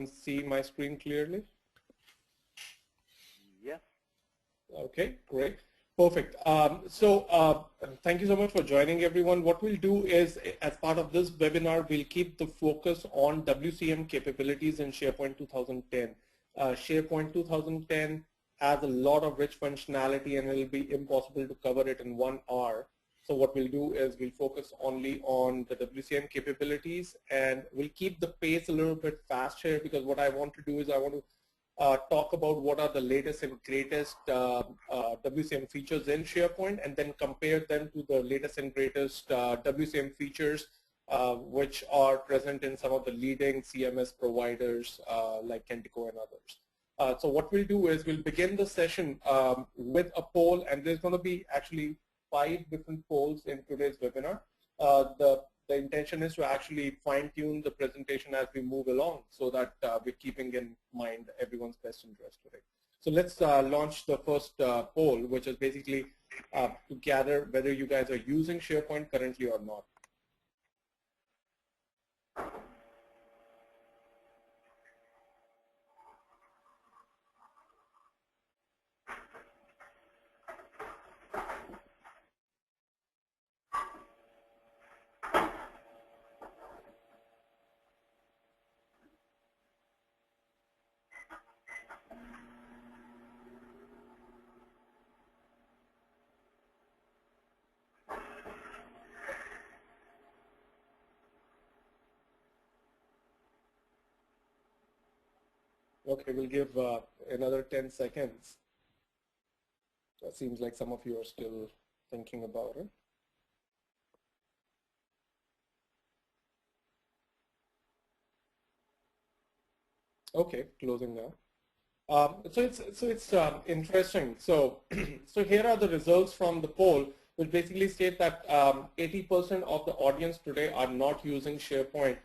see my screen clearly? Yes. Okay, great. Perfect. Thank you so much for joining, everyone. What we'll do is, as part of this webinar, we'll keep the focus on WCM capabilities in SharePoint 2010. SharePoint 2010 has a lot of rich functionality, and it'll be impossible to cover it in 1 hour. So what we'll do is we'll focus only on the WCM capabilities, and we'll keep the pace a little bit fast here, because what I want to do is I want to talk about what are the latest and greatest WCM features in SharePoint, and then compare them to the latest and greatest WCM features which are present in some of the leading CMS providers like Kentico and others. So what we'll do is we'll begin the session with a poll, and there's going to be actually 5 different polls in today's webinar. The intention is to actually fine-tune the presentation as we move along, so that we're keeping in mind everyone's best interest today. So let's launch the first poll, which is basically to gather whether you guys are using SharePoint currently or not. Okay, we'll give another 10 seconds. It seems like some of you are still thinking about it. Okay, closing now. So it's interesting. So so here are the results from the poll, which basically state that 80% of the audience today are not using SharePoint,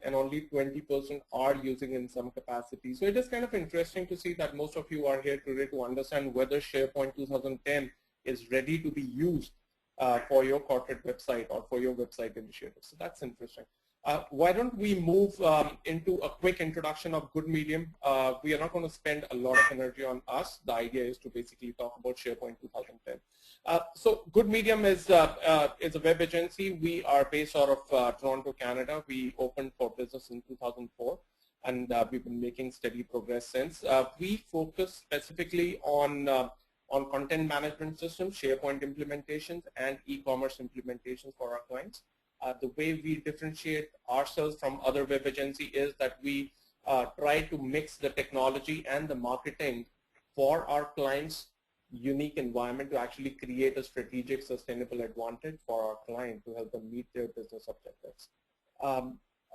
and only 20% are using in some capacity. So it is kind of interesting to see that most of you are here today to understand whether SharePoint 2010 is ready to be used for your corporate website or for your website initiative. So that's interesting. Why don't we move into a quick introduction of Good Medium. We are not going to spend a lot of energy on us. The idea is to basically talk about SharePoint 2010. So Good Medium is a web agency. We are based out of Toronto, Canada. We opened for business in 2004, and we've been making steady progress since. We focus specifically on content management systems, SharePoint implementations, and e-commerce implementations for our clients. The way we differentiate ourselves from other web agency is that we try to mix the technology and the marketing for our clients' unique environment to actually create a strategic, sustainable advantage for our client to help them meet their business objectives.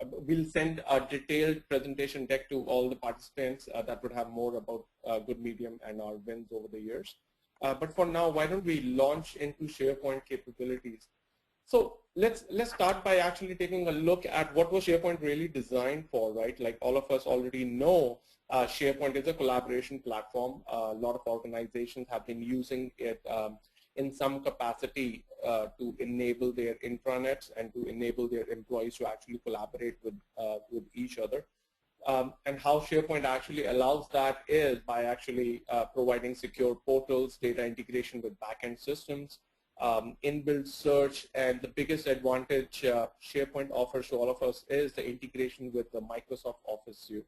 We'll send a detailed presentation deck to all the participants that would have more about Good Medium and our wins over the years. But for now, why don't we launch into SharePoint capabilities? So let's start by actually taking a look at what was SharePoint really designed for, right? Like all of us already know, SharePoint is a collaboration platform. A lot of organizations have been using it in some capacity to enable their intranets and to enable their employees to actually collaborate with each other. And how SharePoint actually allows that is by actually providing secure portals, data integration with backend systems, inbuilt search, and the biggest advantage SharePoint offers to all of us is the integration with the Microsoft Office suite.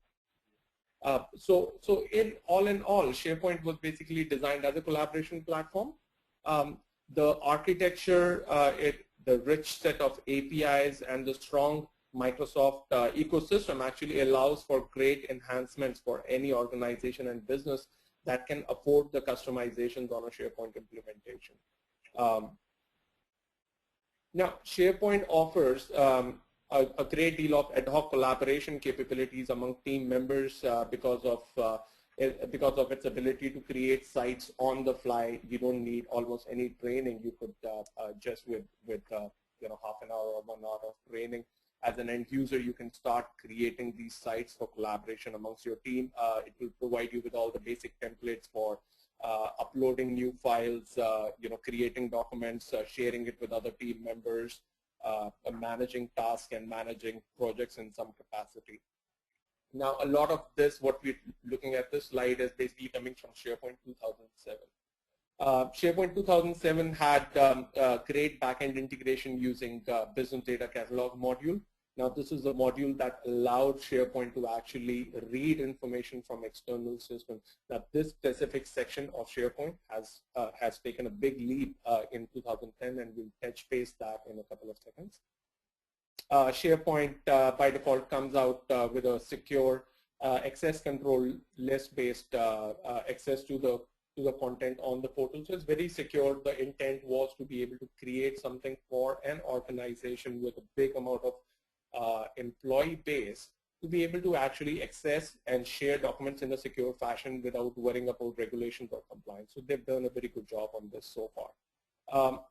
So in all, SharePoint was basically designed as a collaboration platform. The architecture, the rich set of APIs, and the strong Microsoft ecosystem actually allows for great enhancements for any organization and business that can afford the customizations on a SharePoint implementation. Now, SharePoint offers a great deal of ad hoc collaboration capabilities among team members because of its ability to create sites on the fly. You don't need almost any training. You could just with half an hour or 1 hour of training, as an end user, you can start creating these sites for collaboration amongst your team. It will provide you with all the basic templates for uploading new files, creating documents, sharing it with other team members, managing tasks and managing projects in some capacity. Now, a lot of this, what we're looking at this slide, is basically coming from SharePoint 2007. SharePoint 2007 had great backend integration using Business Data Catalog module. Now, this is a module that allowed SharePoint to actually read information from external systems. Now, this specific section of SharePoint has taken a big leap in 2010, and we'll touch base that in a couple of seconds. SharePoint by default comes out with a secure access control list-based access to the content on the portal. So it's very secure. The intent was to be able to create something for an organization with a big amount of employee base to be able to actually access and share documents in a secure fashion without worrying about regulations or compliance. So they've done a very good job on this so far.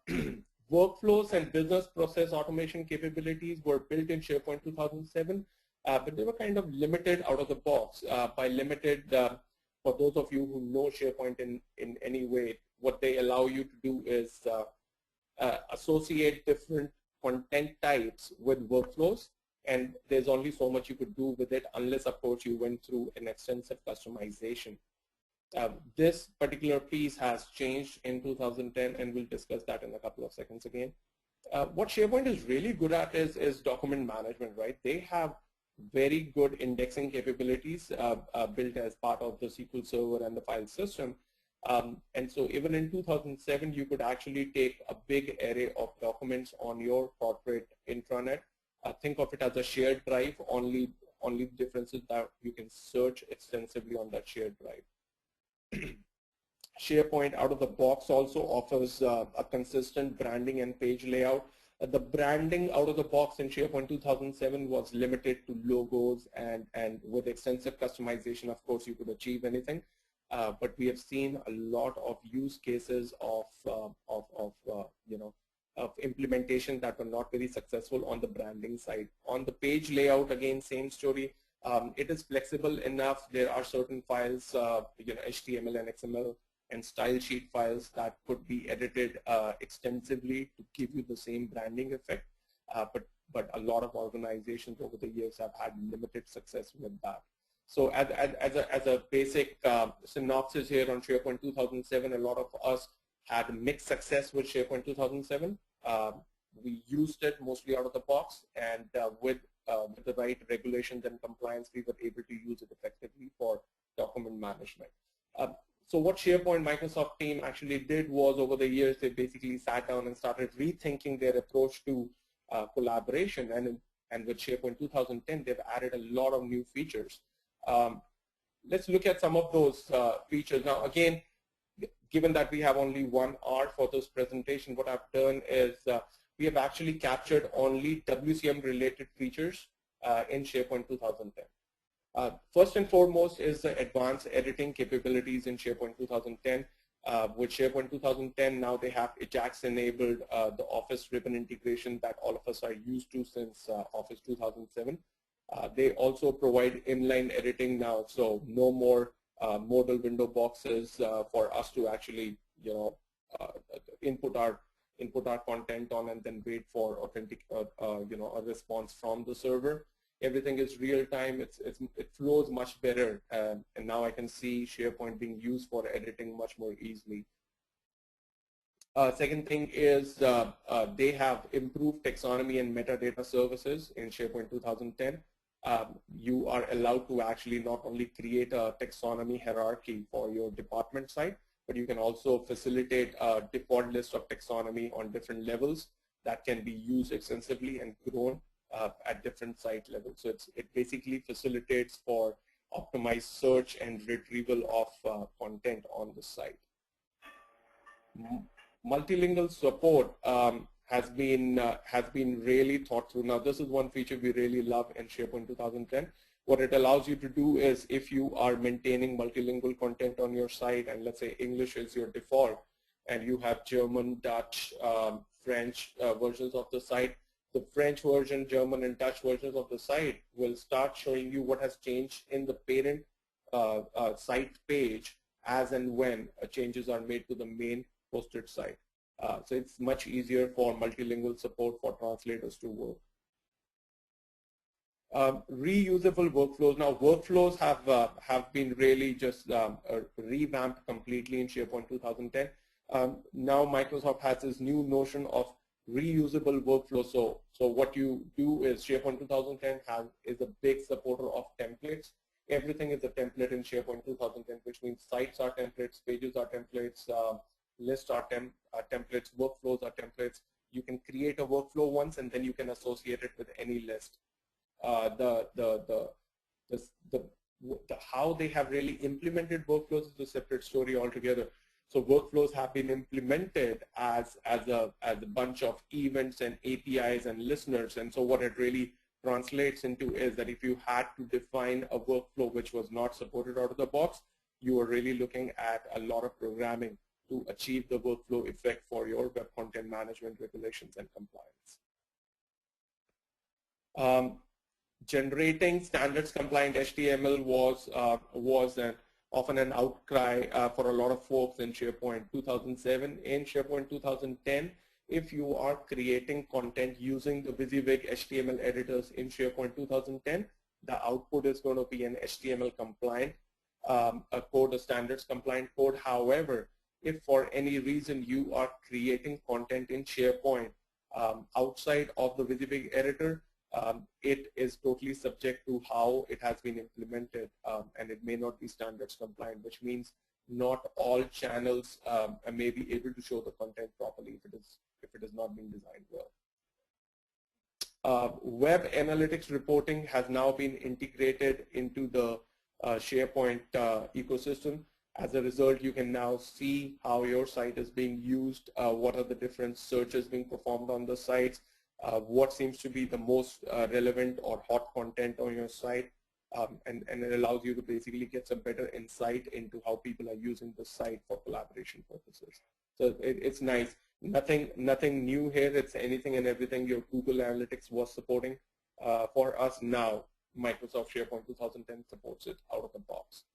Workflows and business process automation capabilities were built in SharePoint 2007, but they were kind of limited out of the box. By limited, for those of you who know SharePoint in any way, what they allow you to do is associate different content types with workflows, and there's only so much you could do with it unless, of course, you went through an extensive customization. This particular piece has changed in 2010, and we'll discuss that in a couple of seconds again. What SharePoint is really good at is document management, right? They have very good indexing capabilities built as part of the SQL Server and the file system. And so even in 2007, you could actually take a big array of documents on your corporate intranet. Think of it as a shared drive, only the difference is that you can search extensively on that shared drive. SharePoint out of the box also offers a consistent branding and page layout. The branding out of the box in SharePoint 2007 was limited to logos, and with extensive customization, of course, you could achieve anything. But we have seen a lot of use cases of implementation that were not very successful on the branding side. On the page layout, again, same story. It is flexible enough. There are certain files, HTML and XML and style sheet files that could be edited extensively to give you the same branding effect. But a lot of organizations over the years have had limited success with that. So as a basic synopsis here on SharePoint 2007, a lot of us had mixed success with SharePoint 2007. We used it mostly out of the box, and with the right regulations and compliance, we were able to use it effectively for document management. So what SharePoint Microsoft team actually did was, over the years, they basically sat down and started rethinking their approach to collaboration. And with SharePoint 2010, they've added a lot of new features. Let's look at some of those features. Now, again, given that we have only 1 hour for this presentation, what I've done is we have actually captured only WCM-related features in SharePoint 2010. First and foremost is the advanced editing capabilities in SharePoint 2010. With SharePoint 2010, now they have Ajax-enabled the Office ribbon integration that all of us are used to since Office 2007. They also provide inline editing now, so no more modal window boxes for us to actually, input our content on and then wait for authentic, a response from the server. Everything is real time. It flows much better, and now I can see SharePoint being used for editing much more easily. Second thing is they have improved taxonomy and metadata services in SharePoint 2010. You are allowed to actually not only create a taxonomy hierarchy for your department site, but you can also facilitate a default list of taxonomy on different levels that can be used extensively and grown at different site levels. So it basically facilitates for optimized search and retrieval of content on the site. Multilingual support has been really thought through. Now, this is one feature we really love in SharePoint 2010. What it allows you to do is, if you are maintaining multilingual content on your site, and let's say English is your default, and you have German, Dutch, French versions of the site, the French version, German, and Dutch versions of the site will start showing you what has changed in the parent site page as and when changes are made to the main hosted site. So it's much easier for multilingual support for translators to work. Reusable workflows. Now, workflows have been really just revamped completely in SharePoint 2010. Now, Microsoft has this new notion of reusable workflows. So what you do is SharePoint 2010 is a big supporter of templates. Everything is a template in SharePoint 2010, which means sites are templates, pages are templates, lists are templates, workflows are templates. You can create a workflow once, and then you can associate it with any list. How they have really implemented workflows is a separate story altogether. So workflows have been implemented as a bunch of events and APIs and listeners. And so what it really translates into is that if you had to define a workflow which was not supported out of the box, you are really looking at a lot of programming to achieve the workflow effect for your web content management regulations and compliance. Generating standards compliant HTML was often an outcry for a lot of folks in SharePoint 2007. In SharePoint 2010, if you are creating content using the WYSIWYG HTML editors in SharePoint 2010, the output is going to be an HTML compliant code, a standards compliant code. However, if for any reason you are creating content in SharePoint outside of the WYSIWYG editor, it is totally subject to how it has been implemented, and it may not be standards compliant, which means not all channels may be able to show the content properly if it is not being designed well. Web analytics reporting has now been integrated into the SharePoint ecosystem. As a result, you can now see how your site is being used, what are the different searches being performed on the sites, what seems to be the most relevant or hot content on your site, and it allows you to basically get some better insight into how people are using the site for collaboration purposes. So it's nice. Nothing new here. It's anything and everything your Google Analytics was supporting. For us now, Microsoft SharePoint 2010 supports it out of the box.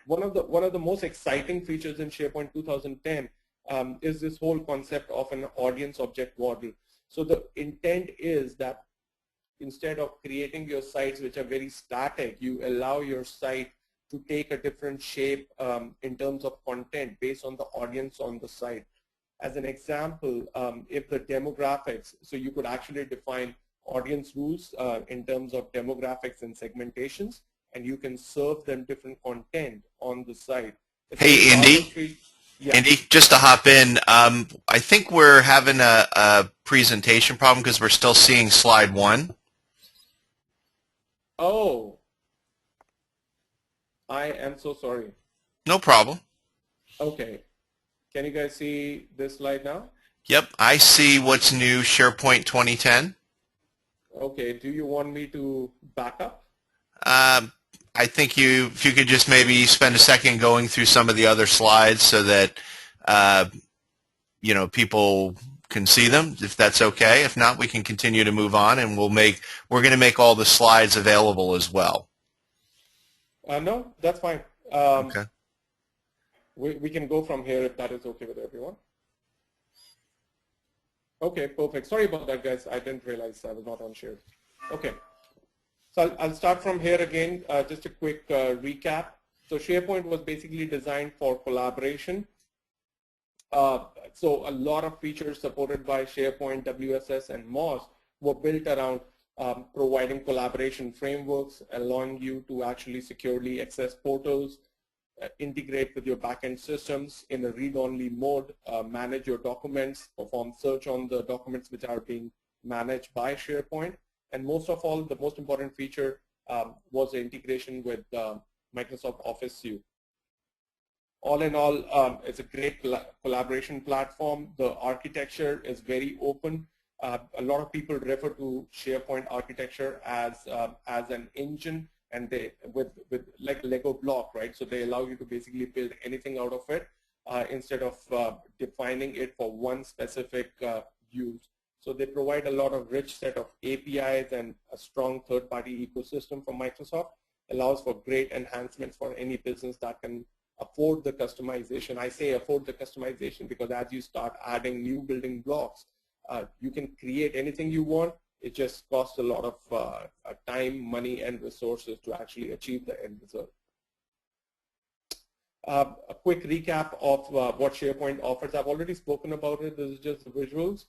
One of the most exciting features in SharePoint 2010 is this whole concept of an audience object model. So the intent is that instead of creating your sites which are very static, you allow your site to take a different shape in terms of content based on the audience on the site. As an example, if the demographics, so you could actually define audience rules in terms of demographics and segmentations, and you can serve them different content on the site. Hey, Andy. Yeah. Andy, just to hop in, I think we're having a presentation problem because we're still seeing slide 1. Oh, I am so sorry. No problem. Okay. Can you guys see this slide now? Yep, I see what's new, SharePoint 2010. Okay, do you want me to back up? I think if you could just maybe spend a second going through some of the other slides so that people can see them, if that's okay. If not, we can continue to move on, and we're going to make all the slides available as well. No, that's fine. Okay. We can go from here if that is okay with everyone. Okay, perfect. Sorry about that, guys. I didn't realize I was not on share. Okay. So I'll start from here again, just a quick recap. So SharePoint was basically designed for collaboration. So a lot of features supported by SharePoint, WSS, and MOS were built around providing collaboration frameworks, allowing you to actually securely access portals, integrate with your backend systems in a read-only mode, manage your documents, perform search on the documents which are being managed by SharePoint. And most of all, the most important feature was the integration with Microsoft Office Suite. All in all, it's a great collaboration platform. The architecture is very open. A lot of people refer to SharePoint architecture as an engine, and they with like Lego block, right? So they allow you to basically build anything out of it instead of defining it for one specific use. So they provide a lot of rich set of APIs and a strong third-party ecosystem from Microsoft. Allows for great enhancements for any business that can afford the customization. I say afford the customization because as you start adding new building blocks, you can create anything you want It just costs a lot of time, money, and resources to actually achieve the end result. A quick recap of what SharePoint offers. I've already spoken about it. This is just the visuals.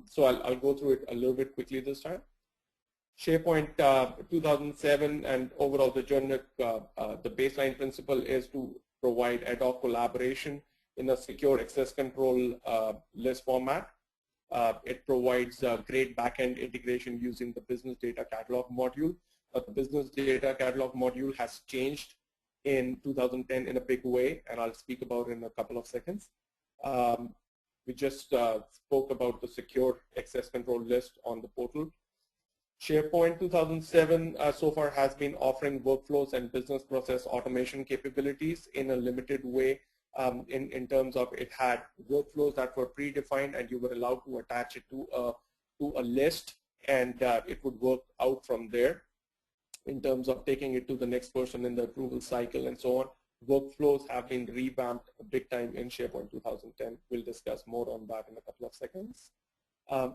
So I'll go through it a little bit quickly this time. SharePoint 2007 and overall the journey, the baseline principle is to provide ad hoc collaboration in a secure access control list format. It provides great backend integration using the business data catalog module. The business data catalog module has changed in 2010 in a big way, and I'll speak about it in a couple of seconds. We just spoke about the secure access control list on the portal. SharePoint 2007 so far has been offering workflows and business process automation capabilities in a limited way. In terms of it had workflows that were predefined, and you were allowed to attach it to a list, and it would work out from there. In terms of taking it to the next person in the approval cycle and so on, workflows have been revamped big time in SharePoint 2010. We'll discuss more on that in a couple of seconds.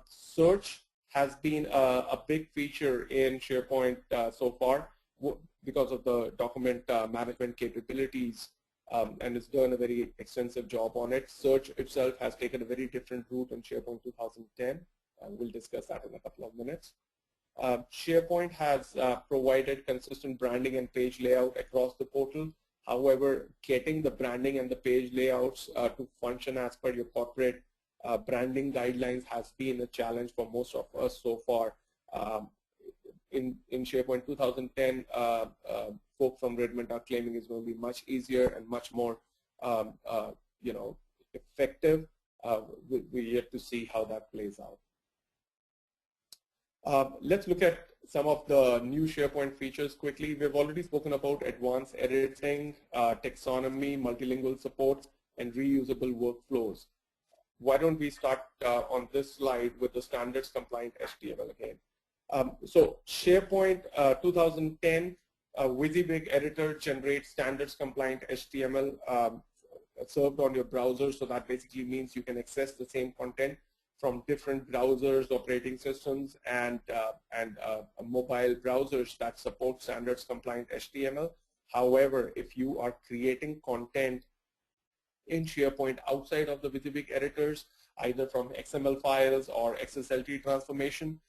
Search has been a big feature in SharePoint so far because of the document management capabilities, and it's done a very extensive job on it. Search itself has taken a very different route in SharePoint 2010, and we'll discuss that in a couple of minutes. SharePoint has provided consistent branding and page layout across the portal. However, getting the branding and the page layouts to function as per your corporate branding guidelines has been a challenge for most of us so far. In SharePoint 2010, folks from Redmond are claiming it's going to be much easier and much more effective. We're yet to see how that plays out. Let's look at some of the new SharePoint features quickly. We've already spoken about advanced editing, taxonomy, multilingual support, and reusable workflows. Why don't we start on this slide with the standards compliant HTML again. So SharePoint 2010, WYSIWYG editor generates standards compliant HTML served on your browser. So that basically means you can access the same content from different browsers, operating systems, and mobile browsers that support standards compliant HTML. However, if you are creating content in SharePoint outside of the WYSIWYG editors, either from XML files or XSLT transformation,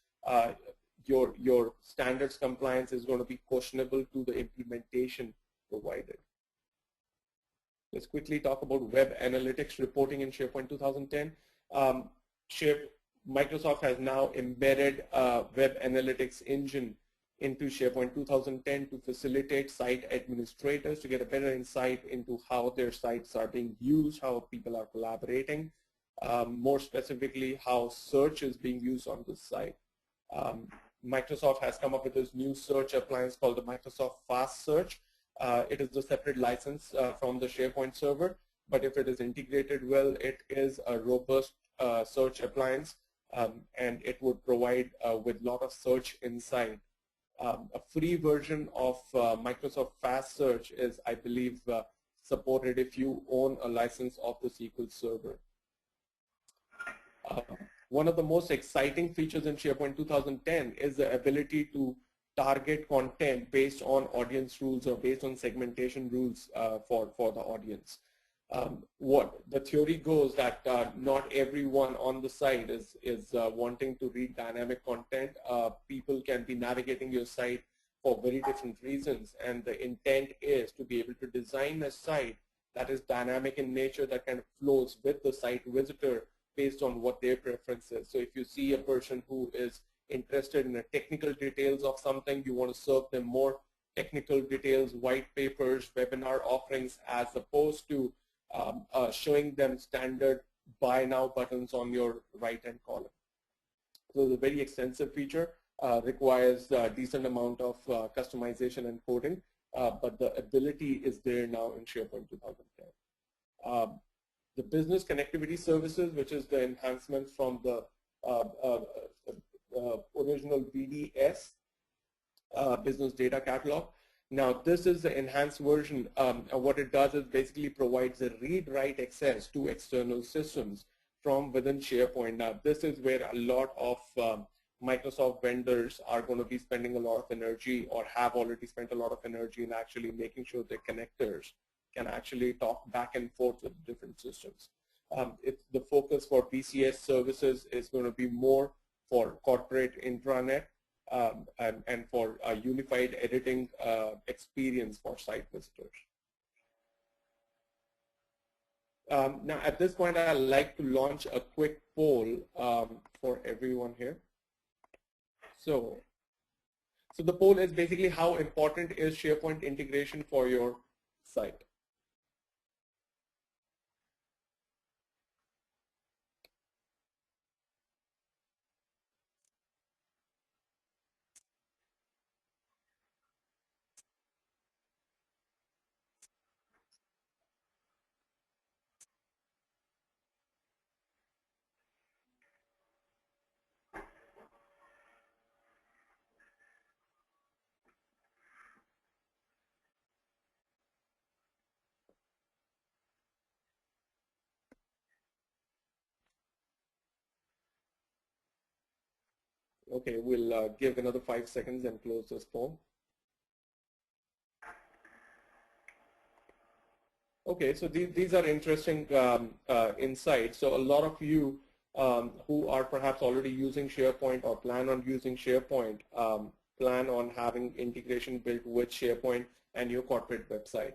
your standards compliance is going to be questionable to the implementation provided. Let's quickly talk about web analytics reporting in SharePoint 2010. Microsoft has now embedded a web analytics engine into SharePoint 2010 to facilitate site administrators to get a better insight into how their sites are being used, how people are collaborating, more specifically how search is being used on the site. Microsoft has come up with this new search appliance called the Microsoft Fast Search. It is a separate license from the SharePoint server, but if it is integrated well, it is a robust search appliance, and it would provide with a lot of search insight. A free version of Microsoft Fast Search is, I believe, supported if you own a license of the SQL Server. One of the most exciting features in SharePoint 2010 is the ability to target content based on audience rules or based on segmentation rules for the audience. What the theory goes that not everyone on the site is wanting to read dynamic content. People can be navigating your site for very different reasons, and the intent is to be able to design a site that is dynamic in nature, that kind of flows with the site visitor based on what their preference is. So if you see a person who is interested in the technical details of something, you want to serve them more technical details, white papers, webinar offerings, as opposed to showing them standard buy now buttons on your right-hand column. So it's a very extensive feature, requires a decent amount of customization and coding, but the ability is there now in SharePoint 2010. The business connectivity services, which is the enhancements from the original BDS, business data catalog. Now, this is the enhanced version. What it does is basically provides a read-write access to external systems from within SharePoint. Now, this is where a lot of Microsoft vendors are going to be spending a lot of energy or have already spent a lot of energy in actually making sure their connectors can actually talk back and forth with different systems. The focus for BCS services is going to be more for corporate intranet and for a unified editing experience for site visitors. Now, at this point, I'd like to launch a quick poll for everyone here. So the poll is basically how important is SharePoint integration for your site? Okay, we'll give another 5 seconds and close this poll. Okay, so these are interesting insights. So a lot of you who are perhaps already using SharePoint or plan on using SharePoint, plan on having integration built with SharePoint and your corporate website.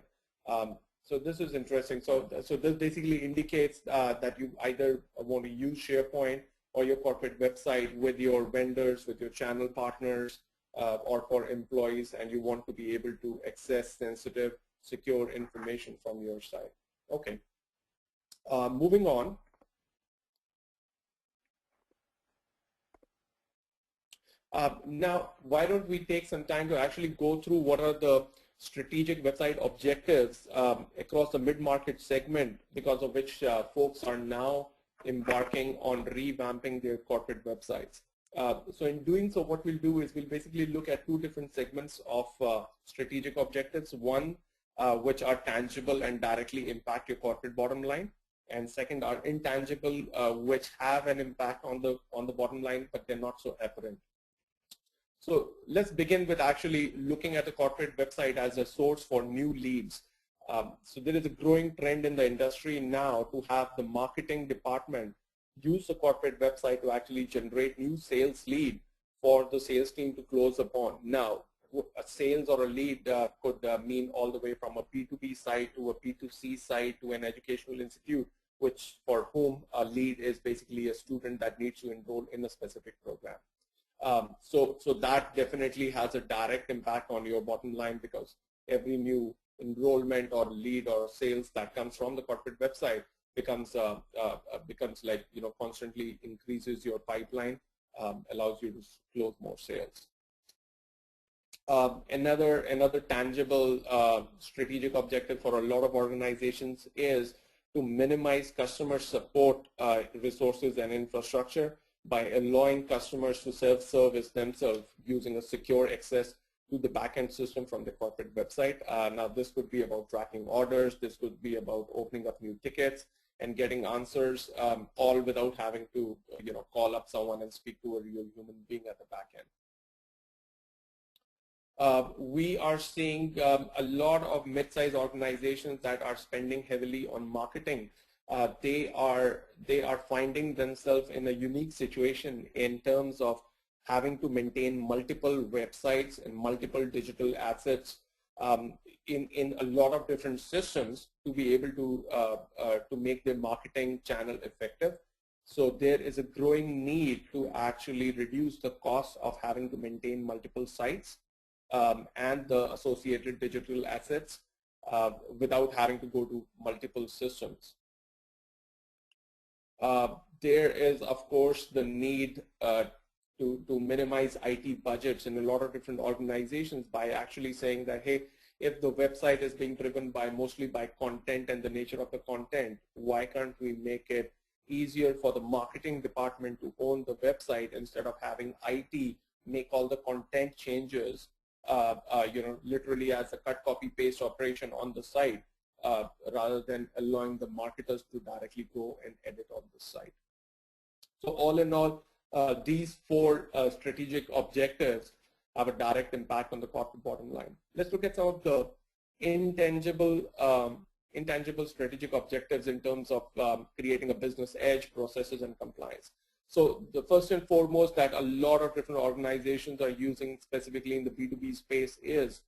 So this is interesting. So this basically indicates that you either want to use SharePoint or your corporate website with your vendors, with your channel partners, or for employees, and you want to be able to access sensitive, secure information from your site. Okay. Moving on. Now, why don't we take some time to actually go through what are the strategic website objectives across the mid-market segment, because of which folks are now embarking on revamping their corporate websites. So in doing so, what we'll do is we'll basically look at 2 different segments of strategic objectives. One, which are tangible and directly impact your corporate bottom line, and second are intangible, which have an impact on the bottom line, but they're not so apparent. So let's begin with actually looking at the corporate website as a source for new leads. So there is a growing trend in the industry now to have the marketing department use the corporate website to actually generate new sales lead for the sales team to close upon. Now, a sales or a lead could mean all the way from a B2B site to a B2C site to an educational institute, which for whom a lead is basically a student that needs to enroll in a specific program. So that definitely has a direct impact on your bottom line, because every new enrollment or lead or sales that comes from the corporate website becomes like, constantly increases your pipeline, allows you to close more sales. Another tangible strategic objective for a lot of organizations is to minimize customer support resources and infrastructure by allowing customers to self-service themselves using a secure access to the backend system from the corporate website. Now, this could be about tracking orders. This could be about opening up new tickets and getting answers, all without having to, call up someone and speak to a real human being at the backend. We are seeing a lot of mid-sized organizations that are spending heavily on marketing. They are finding themselves in a unique situation in terms of having to maintain multiple websites and multiple digital assets in a lot of different systems to be able to make their marketing channel effective. So there is a growing need to actually reduce the cost of having to maintain multiple sites and the associated digital assets without having to go to multiple systems. There is, of course, the need to minimize IT budgets in a lot of different organizations by actually saying that, hey, if the website is being driven mostly by content and the nature of the content, why can't we make it easier for the marketing department to own the website instead of having IT make all the content changes, literally as a cut, copy, paste operation on the site, rather than allowing the marketers to directly go and edit on the site. So all in all, these four strategic objectives have a direct impact on the corporate bottom line. Let's look at some of the intangible strategic objectives in terms of creating a business edge, processes, and compliance. So the first and foremost that a lot of different organizations are using specifically in the B2B space is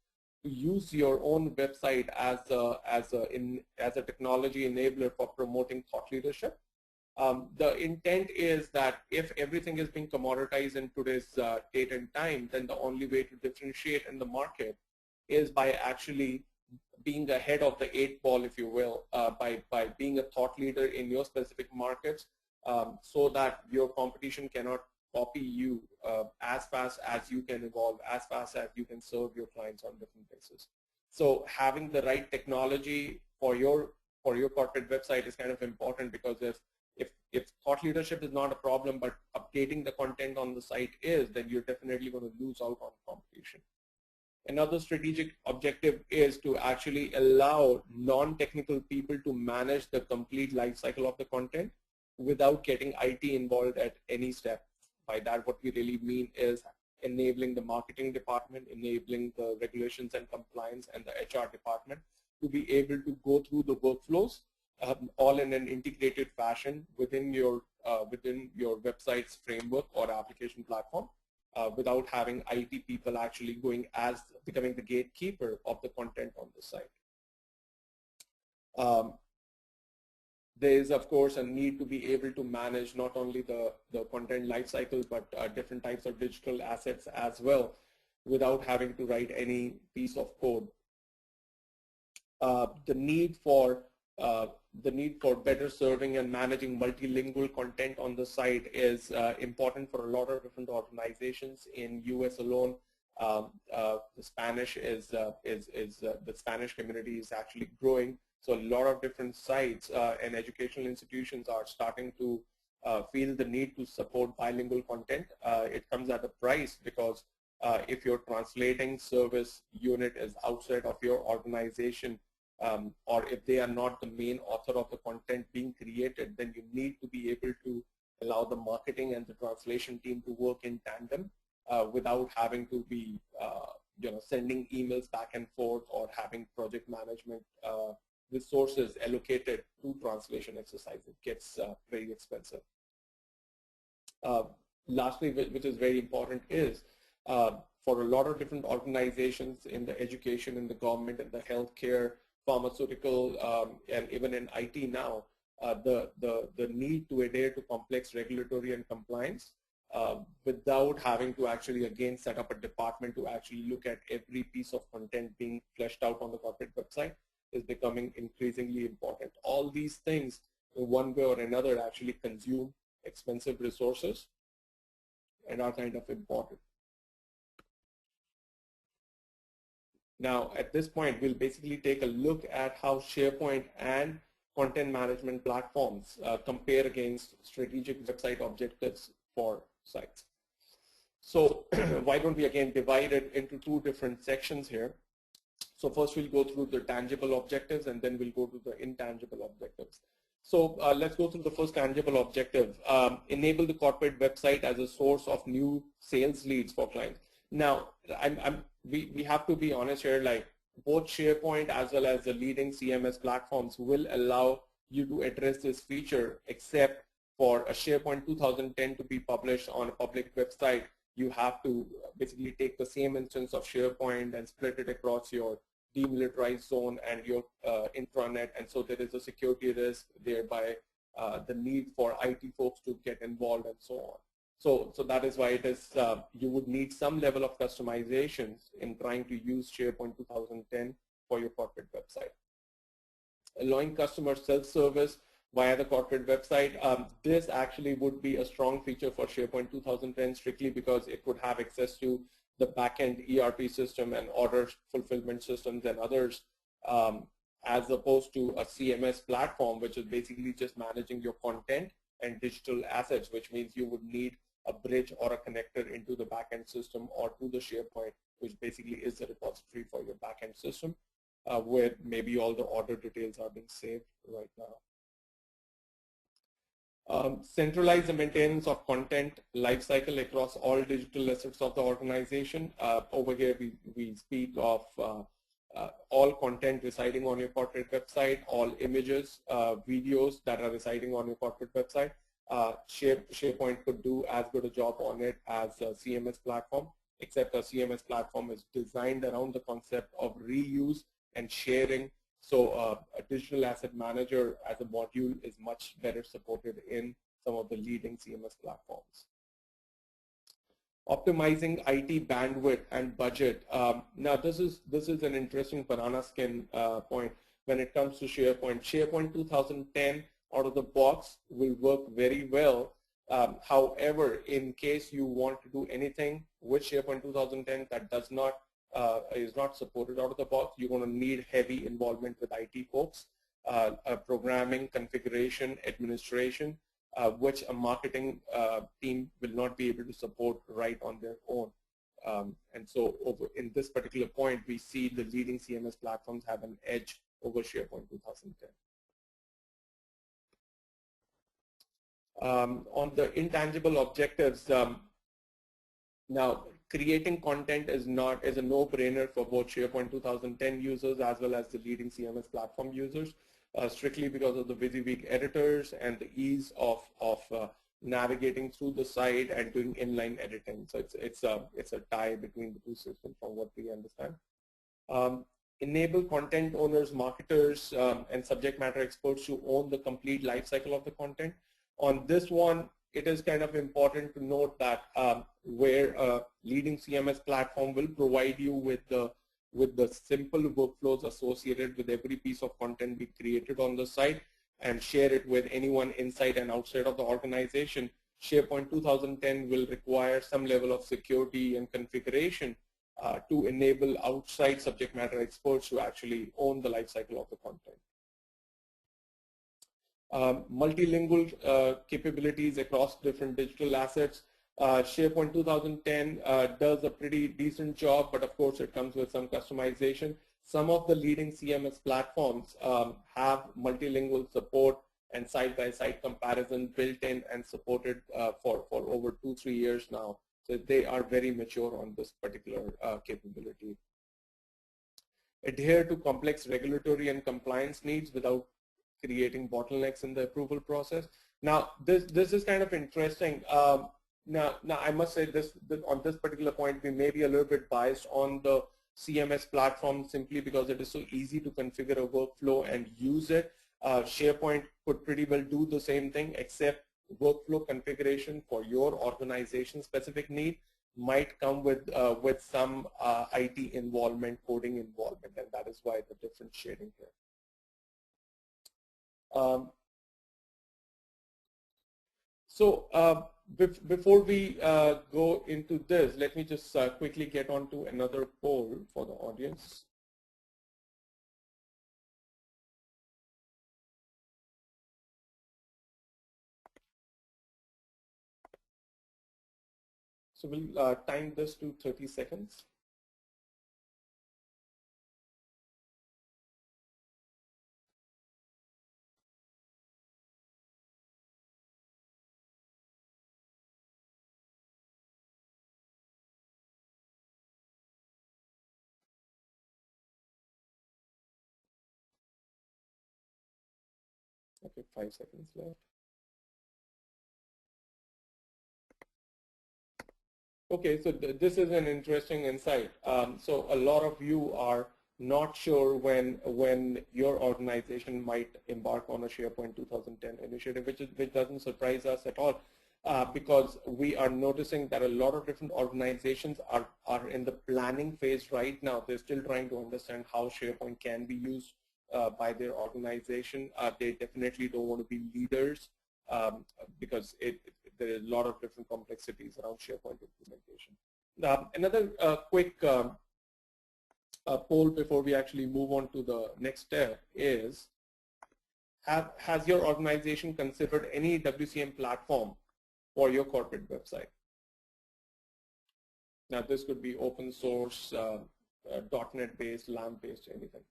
to use your own website as a technology enabler for promoting thought leadership. The intent is that if everything is being commoditized in today's date and time, then the only way to differentiate in the market is by actually being ahead of the 8 ball, if you will, by being a thought leader in your specific markets, so that your competition cannot copy you as fast as you can evolve, as fast as you can serve your clients on different bases. So having the right technology for your corporate website is kind of important, because if thought leadership is not a problem, but updating the content on the site is, then you're definitely going to lose out on competition. Another strategic objective is to actually allow non-technical people to manage the complete life cycle of the content without getting IT involved at any step. By that, what we really mean is enabling the marketing department, enabling the regulations and compliance, and the HR department to be able to go through the workflows all in an integrated fashion within your website's framework or application platform, without having IT people actually becoming the gatekeeper of the content on the site. There is, of course, a need to be able to manage not only the content lifecycle, but different types of digital assets as well, without having to write any piece of code. The need for better serving and managing multilingual content on the site is important for a lot of different organizations. In US alone, the Spanish the Spanish community is actually growing. So a lot of different sites and educational institutions are starting to feel the need to support bilingual content. It comes at a price, because if your translating service unit is outside of your organization, or if they are not the main author of the content being created, then you need to be able to allow the marketing and the translation team to work in tandem without having to be sending emails back and forth, or having project management resources allocated to translation exercises. It gets very expensive. Lastly, which is very important, is for a lot of different organizations in the education, in the government, in the healthcare, pharmaceutical, and even in IT now, the need to adhere to complex regulatory and compliance without having to actually again set up a department to actually look at every piece of content being fleshed out on the corporate website is becoming increasingly important. All these things, in one way or another, actually consume expensive resources and are kind of important. Now, at this point, we'll basically take a look at how SharePoint and content management platforms compare against strategic website objectives for sites. So why don't we again divide it into two different sections here. So first we'll go through the tangible objectives, and then we'll go to the intangible objectives. So let's go through the first tangible objective. Enable the corporate website as a source of new sales leads for clients. Now, we have to be honest here, like both SharePoint as well as the leading CMS platforms will allow you to address this feature, except for a SharePoint 2010 to be published on a public website. You have to basically take the same instance of SharePoint and split it across your demilitarized zone and your intranet, and so there is a security risk, thereby the need for IT folks to get involved and so on. So that is why it is you would need some level of customizations in trying to use SharePoint 2010 for your corporate website. Allowing customer self-service via the corporate website, this actually would be a strong feature for SharePoint 2010, strictly because it would have access to the backend ERP system and order fulfillment systems and others, as opposed to a CMS platform, which is basically just managing your content and digital assets, which means you would need a bridge or a connector into the backend system or to the SharePoint, which basically is the repository for your backend system, where maybe all the order details are being saved right now. Centralize the maintenance of content lifecycle across all digital assets of the organization. Over here, we speak of all content residing on your corporate website, all images, videos that are residing on your corporate website. SharePoint could do as good a job on it as a CMS platform, except a CMS platform is designed around the concept of reuse and sharing. So a digital asset manager as a module is much better supported in some of the leading CMS platforms. Optimizing IT bandwidth and budget. Now this is an interesting banana skin point when it comes to SharePoint. SharePoint 2010 out of the box will work very well. However, in case you want to do anything with SharePoint 2010 that does not is not supported out of the box, you're going to need heavy involvement with IT folks, programming, configuration, administration, which a marketing team will not be able to support right on their own. And so in this particular point, we see the leading CMS platforms have an edge over SharePoint 2010. On the intangible objectives, now creating content is a no-brainer for both SharePoint 2010 users as well as the leading CMS platform users, strictly because of the WYSIWYG editors and the ease of navigating through the site and doing inline editing. So it's a tie between the two systems from what we understand. Enable content owners, marketers, and subject matter experts to own the complete life cycle of the content. On this one, it is kind of important to note that where a leading CMS platform will provide you with the simple workflows associated with every piece of content we created on the site and share it with anyone inside and outside of the organization, SharePoint 2010 will require some level of security and configuration to enable outside subject matter experts to actually own the life cycle of the content. Multilingual capabilities across different digital assets. SharePoint 2010 does a pretty decent job, but of course it comes with some customization. Some of the leading CMS platforms have multilingual support and side-by-side comparison built in and supported for over 2-3 years now. So they are very mature on this particular capability. Adhere to complex regulatory and compliance needs without creating bottlenecks in the approval process. Now, this is kind of interesting. Now I must say this on this particular point, we may be a little bit biased on the CMS platform simply because it is so easy to configure a workflow and use it. SharePoint could pretty well do the same thing, except workflow configuration for your organization specific need might come with some IT involvement, coding involvement, and that is why the differentiating here. Before we go into this, let me just quickly get on to another poll for the audience. So we'll time this to 30 seconds. Okay, 5 seconds left. Okay, so this is an interesting insight. So a lot of you are not sure when your organization might embark on a SharePoint 2010 initiative, which doesn't surprise us at all, because we are noticing that a lot of different organizations are in the planning phase right now. They're still trying to understand how SharePoint can be used by their organization. They definitely don't want to be leaders because there is a lot of different complexities around SharePoint implementation. Another quick poll before we actually move on to the next step is, has your organization considered any WCM platform for your corporate website? Now this could be open source, .NET based, LAMP based, anything.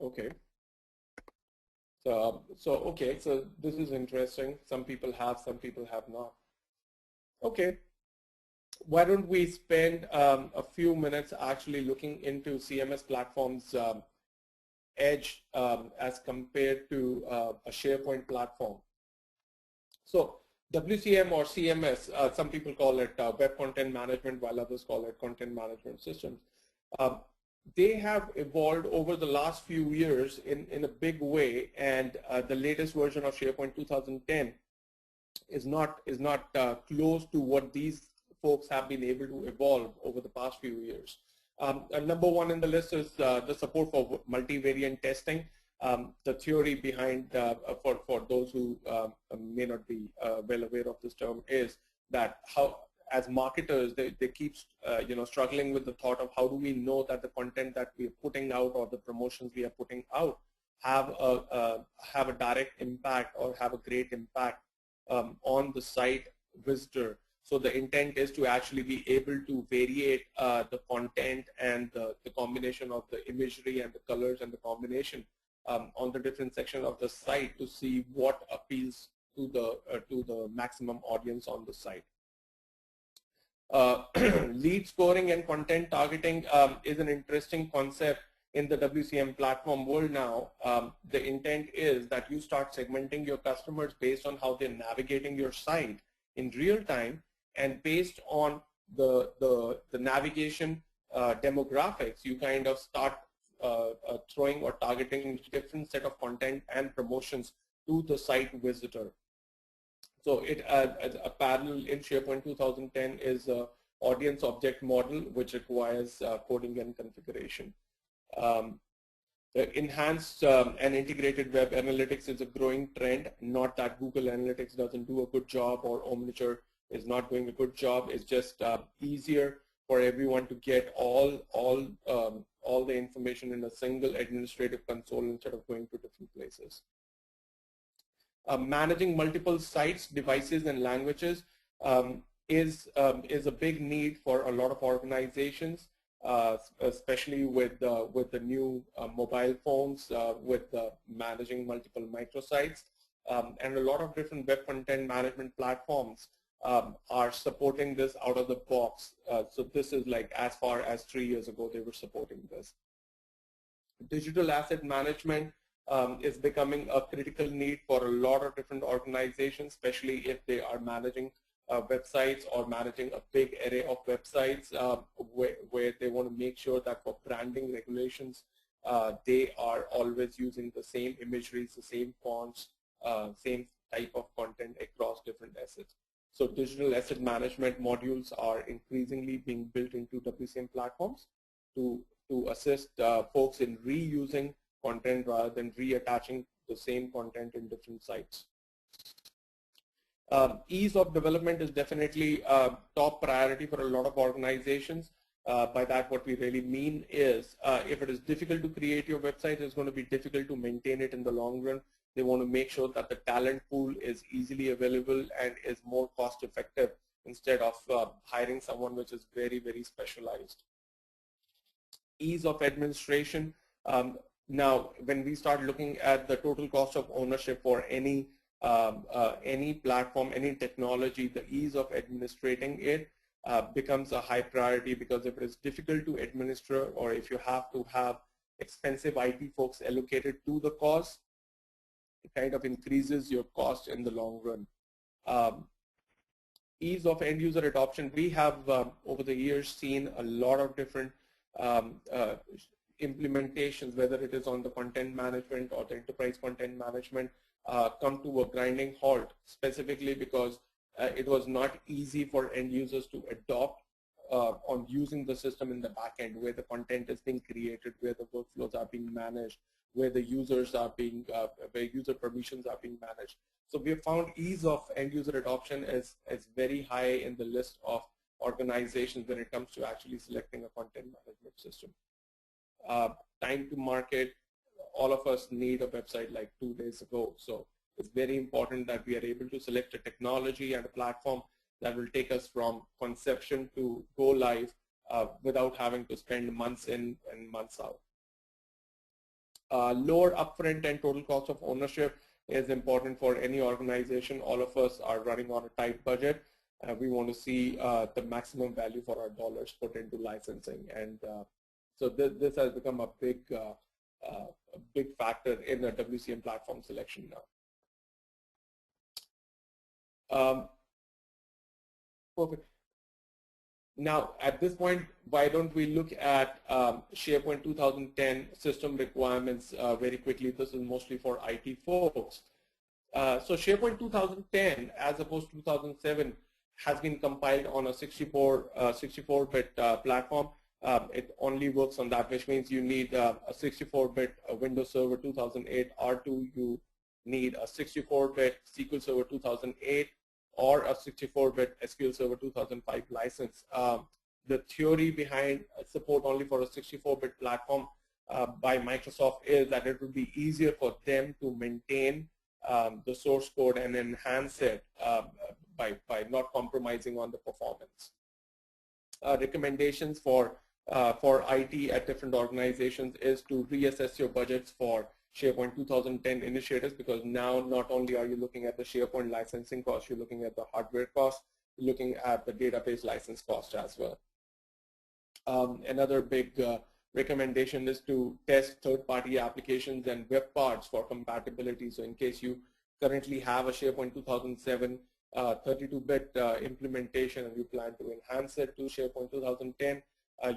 Okay. Okay, so this is interesting. Some people have, some people have not. Okay, why don't we spend a few minutes actually looking into CMS platforms edge as compared to a SharePoint platform. So WCM or CMS, some people call it web content management, while others call it content management systems. They have evolved over the last few years in a big way, and the latest version of SharePoint 2010 is not close to what these folks have been able to evolve over the past few years. Number one in the list is the support for multivariant testing. The theory behind, for those who may not be well aware of this term, is that how, as marketers, they keep struggling with the thought of how do we know that the content that we are putting out or the promotions we are putting out have a direct impact or have a great impact on the site visitor. So the intent is to actually be able to variate the content and the combination of the imagery and the colors and the combination on the different sections of the site to see what appeals to the maximum audience on the site. Lead scoring and content targeting is an interesting concept in the WCM platform world now. The intent is that you start segmenting your customers based on how they're navigating your site in real time, and based on the navigation demographics, you kind of start throwing or targeting different set of content and promotions to the site visitor. So a parallel in SharePoint 2010 is audience object model, which requires coding and configuration. The enhanced and integrated web analytics is a growing trend. Not that Google Analytics doesn't do a good job or Omniture is not doing a good job. It's just easier for everyone to get all the information in a single administrative console instead of going to different places. Managing multiple sites, devices, and languages is a big need for a lot of organizations, especially with the new mobile phones, with managing multiple microsites, and a lot of different web content management platforms are supporting this out of the box. So this is like as far as 3 years ago they were supporting this. Digital asset management is becoming a critical need for a lot of different organizations, especially if they are managing websites or managing a big array of websites where they want to make sure that for branding regulations, they are always using the same imageries, the same fonts, same type of content across different assets. So digital asset management modules are increasingly being built into WCM platforms to assist folks in reusing content rather than reattaching the same content in different sites. Ease of development is definitely a top priority for a lot of organizations. By that, what we really mean is if it is difficult to create your website, it's going to be difficult to maintain it in the long run. They want to make sure that the talent pool is easily available and is more cost effective instead of hiring someone which is very, very specialized. Ease of administration. Now, when we start looking at the total cost of ownership for any platform, any technology, the ease of administrating it becomes a high priority, because if it is difficult to administer or if you have to have expensive IT folks allocated to the cost, it kind of increases your cost in the long run. Ease of end user adoption. We have over the years seen a lot of different implementations, whether it is on the content management or the enterprise content management, come to a grinding halt, specifically because it was not easy for end users to adopt on using the system in the back end, where the content is being created, where the workflows are being managed, where the users are being, where user permissions are being managed. So we have found ease of end user adoption is very high in the list of organizations when it comes to actually selecting a content management system. Time to market. All of us need a website like 2 days ago. So it's very important that we are able to select a technology and a platform that will take us from conception to go live without having to spend months in and months out. Lower upfront and total cost of ownership is important for any organization. All of us are running on a tight budget. We want to see the maximum value for our dollars put into licensing, and so this has become a big factor in the WCM platform selection now. Perfect. Now, at this point, why don't we look at SharePoint 2010 system requirements very quickly? This is mostly for IT folks. So SharePoint 2010, as opposed to 2007, has been compiled on a 64-bit platform. It only works on that, which means you need a 64-bit Windows Server 2008 R2. You need a 64-bit SQL Server 2008 or a 64-bit SQL Server 2005 license. The theory behind support only for a 64-bit platform by Microsoft is that it would be easier for them to maintain the source code and enhance it by not compromising on the performance. Recommendations for IT at different organizations is to reassess your budgets for SharePoint 2010 initiatives, because now not only are you looking at the SharePoint licensing cost, you're looking at the hardware cost, you're looking at the database license cost as well. Another big recommendation is to test third-party applications and web parts for compatibility. So in case you currently have a SharePoint 2007 32-bit implementation and you plan to enhance it to SharePoint 2010,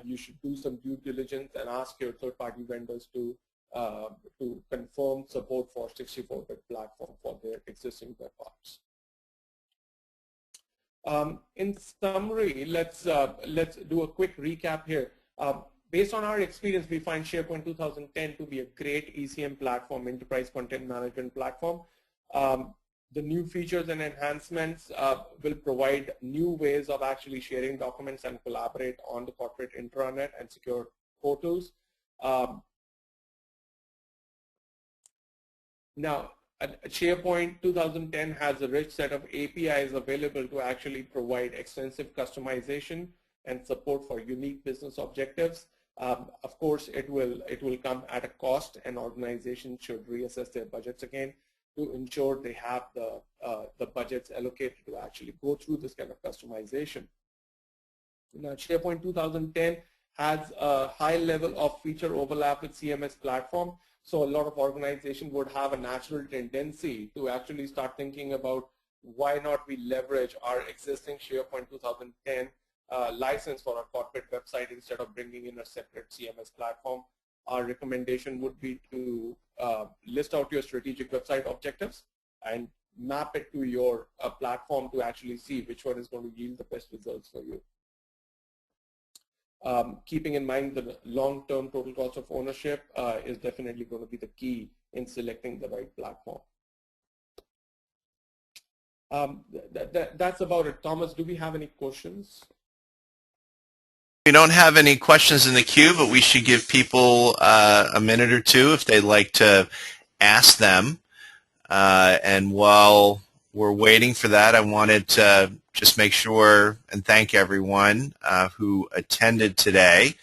you should do some due diligence and ask your third-party vendors to confirm support for 64-bit platform for their existing web parts. In summary, let's do a quick recap here. Based on our experience, we find SharePoint 2010 to be a great ECM platform, enterprise content management platform. The new features and enhancements will provide new ways of actually sharing documents and collaborate on the corporate intranet and secure portals. Now, SharePoint 2010 has a rich set of APIs available to actually provide extensive customization and support for unique business objectives. Of course, it will come at a cost, and organizations should reassess their budgets again to ensure they have the budgets allocated to actually go through this kind of customization. Now, SharePoint 2010 has a high level of feature overlap with CMS platform. So a lot of organizations would have a natural tendency to actually start thinking about why not we leverage our existing SharePoint 2010 license for our corporate website instead of bringing in a separate CMS platform. Our recommendation would be to list out your strategic website objectives and map it to your platform to actually see which one is going to yield the best results for you. Keeping in mind the long-term total cost of ownership is definitely going to be the key in selecting the right platform. That's about it. Thomas, do we have any questions? We don't have any questions in the queue, but we should give people a minute or two if they'd like to ask them. And while we're waiting for that, I wanted to just make sure and thank everyone who attended today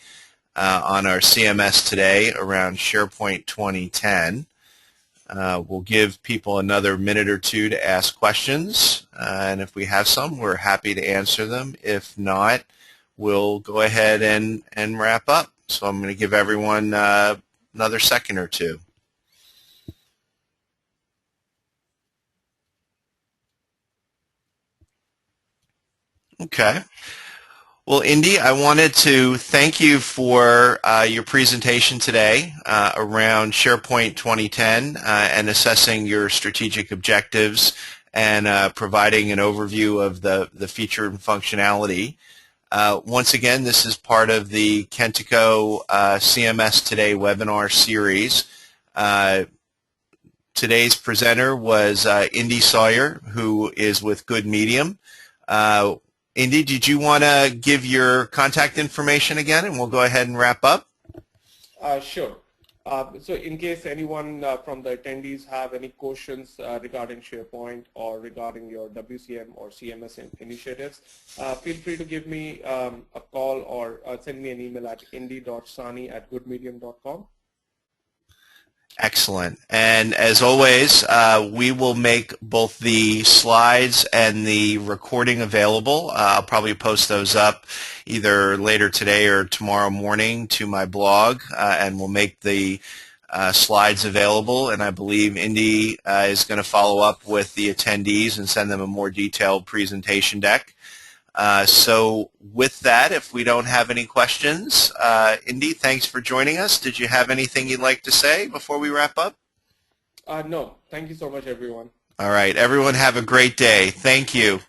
on our CMS Today around SharePoint 2010. We'll give people another minute or two to ask questions, and if we have some, we're happy to answer them. If not, we'll go ahead and wrap up. So I'm going to give everyone another second or two. Okay. Well, Indy, I wanted to thank you for your presentation today around SharePoint 2010 and assessing your strategic objectives and providing an overview of the feature and functionality. Once again, this is part of the Kentico CMS Today webinar series. Today's presenter was Indy Sawyer, who is with Good Medium. Indy, did you want to give your contact information again, and we'll go ahead and wrap up? Sure. So in case anyone from the attendees have any questions regarding SharePoint or regarding your WCM or CMS initiatives, feel free to give me a call or send me an email at indy.sani@goodmedium.com. Excellent. And as always, we will make both the slides and the recording available. I'll probably post those up either later today or tomorrow morning to my blog, and we'll make the slides available. And I believe Indy is going to follow up with the attendees and send them a more detailed presentation deck. So with that, if we don't have any questions, Indy, thanks for joining us. Did you have anything you'd like to say before we wrap up? No, thank you so much, everyone. All right, everyone have a great day. Thank you.